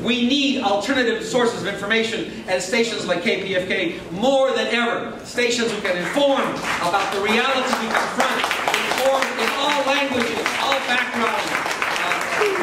We need alternative sources of information at stations like KPFK more than ever. Stations who can inform about the reality we confront, inform in all languages, all backgrounds,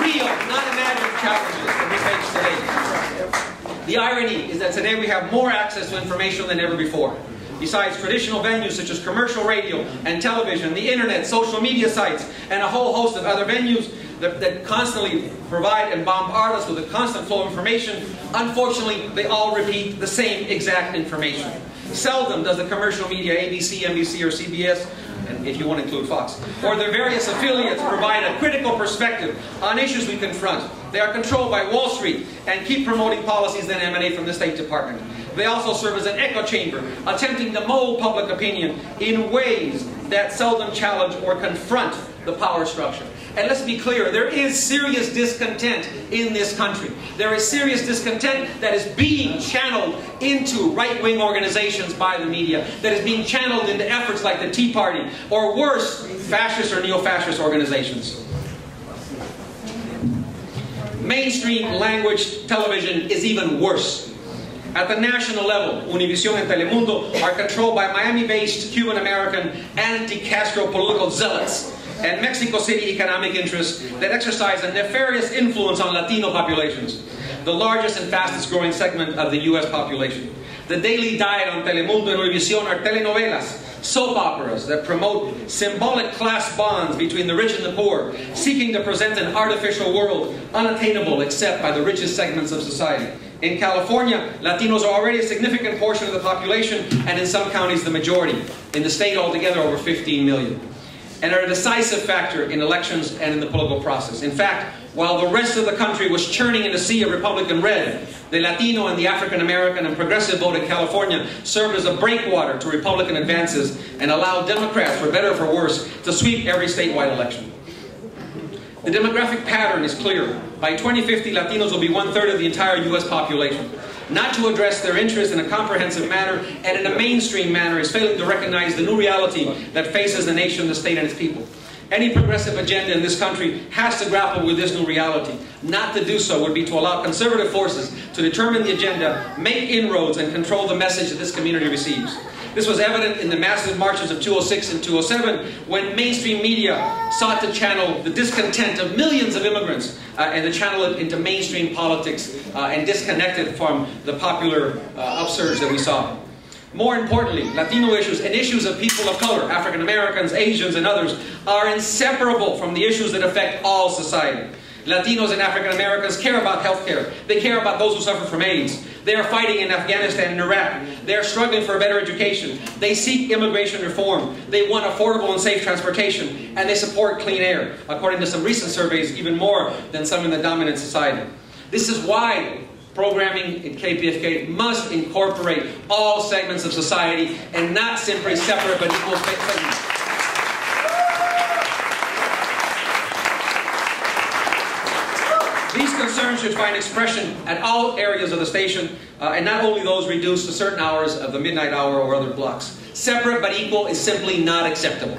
real, not imagined challenges that we face today. The irony is that today we have more access to information than ever before. Besides traditional venues such as commercial radio and television, the internet, social media sites, and a whole host of other venues that constantly provide and bombard us with a constant flow of information, unfortunately, they all repeat the same exact information. Seldom does the commercial media, ABC, NBC, or CBS, and if you want to include Fox, or their various affiliates provide a critical perspective on issues we confront. They are controlled by Wall Street and keep promoting policies that emanate from the State Department. They also serve as an echo chamber, attempting to mold public opinion in ways that seldom challenge or confront the power structure. And let's be clear, there is serious discontent in this country. There is serious discontent that is being channeled into right-wing organizations by the media, that is being channeled into efforts like the Tea Party, or worse, fascist or neo-fascist organizations. Mainstream language television is even worse. At the national level, Univision and Telemundo are controlled by Miami-based Cuban-American anti-Castro political zealots and Mexico City economic interests that exercise a nefarious influence on Latino populations, the largest and fastest growing segment of the U.S. population. The daily diet on Telemundo and Univision are telenovelas, soap operas that promote symbolic class bonds between the rich and the poor, seeking to present an artificial world unattainable except by the richest segments of society. In California, Latinos are already a significant portion of the population, and in some counties the majority. In the state altogether, over 15 million. And are a decisive factor in elections and in the political process. In fact, while the rest of the country was churning in a sea of Republican red, the Latino and the African American and progressive vote in California served as a breakwater to Republican advances and allowed Democrats, for better or for worse, to sweep every statewide election. The demographic pattern is clear. By 2050, Latinos will be 1/3 of the entire U.S. population. Not to address their interests in a comprehensive manner and in a mainstream manner is failing to recognize the new reality that faces the nation, the state, and its people. Any progressive agenda in this country has to grapple with this new reality. Not to do so would be to allow conservative forces to determine the agenda, make inroads, and control the message that this community receives. This was evident in the massive marches of 2006 and 2007 when mainstream media sought to channel the discontent of millions of immigrants and to channel it into mainstream politics and disconnect it from the popular upsurge that we saw. More importantly, Latino issues and issues of people of color, African Americans, Asians, and others, are inseparable from the issues that affect all society. Latinos and African Americans care about health care. They care about those who suffer from AIDS. They are fighting in Afghanistan and Iraq. They are struggling for a better education. They seek immigration reform. They want affordable and safe transportation. And they support clean air, according to some recent surveys, even more than some in the dominant society. This is why programming in KPFK must incorporate all segments of society and not simply separate but equal segments. These concerns should find expression at all areas of the station, and not only those reduced to certain hours of the midnight hour or other blocks. Separate but equal is simply not acceptable.